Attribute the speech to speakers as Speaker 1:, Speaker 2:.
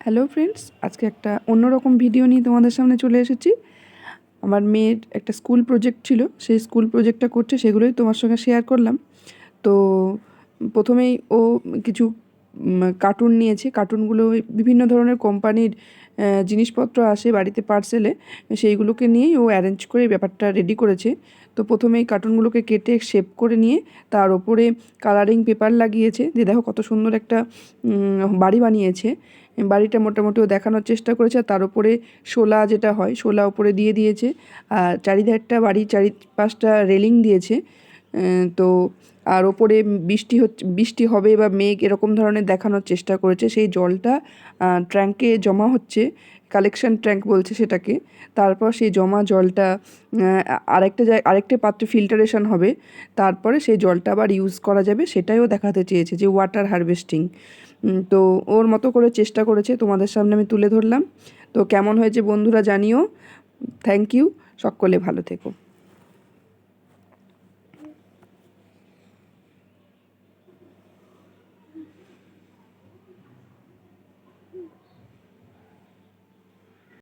Speaker 1: Hello friends, আজকে একটা অন্যরকম ভিডিও নিয়ে তোমাদের সামনে চলে এসেছি। আমার মেয়ের একটা স্কুল প্রজেক্ট ছিল, সেই স্কুল প্রজেক্টটা করছে, সেগুলোই তোমার সঙ্গে শেয়ার করলাম। তো প্রথমেই ও কিছু কার্টুন নিয়েছে। কার্টুনগুলো বিভিন্ন ধরনের কোম্পানির জিনিসপত্র আসে বাড়িতে পার্সেলে, সেইগুলোকে নিয়েই ও অ্যারেঞ্জ করে ব্যাপারটা রেডি করেছে। তো প্রথমেই কার্টুনগুলোকে কেটে শেপ করে নিয়ে তার ওপরে কালারিং পেপার লাগিয়েছে। দিয়ে দেখো কত সুন্দর একটা বাড়ি বানিয়েছে। বাড়িটা মোটামুটি ও দেখানোর চেষ্টা করেছে। আর তার উপরে শোলা যেটা হয়, শোলা উপরে দিয়ে দিয়েছে। আর চারিধারটা বাড়ির চারিপাশটা রেলিং দিয়েছে। তো আর ওপরে বৃষ্টি হবে বা মেঘ এরকম ধরনের দেখানোর চেষ্টা করেছে। সেই জলটা ট্যাঙ্কে জমা হচ্ছে, কালেকশন ট্যাঙ্ক বলছে সেটাকে। তারপর সেই জমা জলটা আরেকটা পাত্রে ফিল্টারেশন হবে, তারপরে সেই জলটা আবার ইউজ করা যাবে, সেটাইও দেখাতে চেয়েছে, যে ওয়াটার হারভেস্টিং। তো ওর মতো করে চেষ্টা করেছে, তোমাদের সামনে আমি তুলে ধরলাম। তো কেমন হয়েছে বন্ধুরা জানিও। থ্যাংক ইউ, সকলে ভালো থেকো।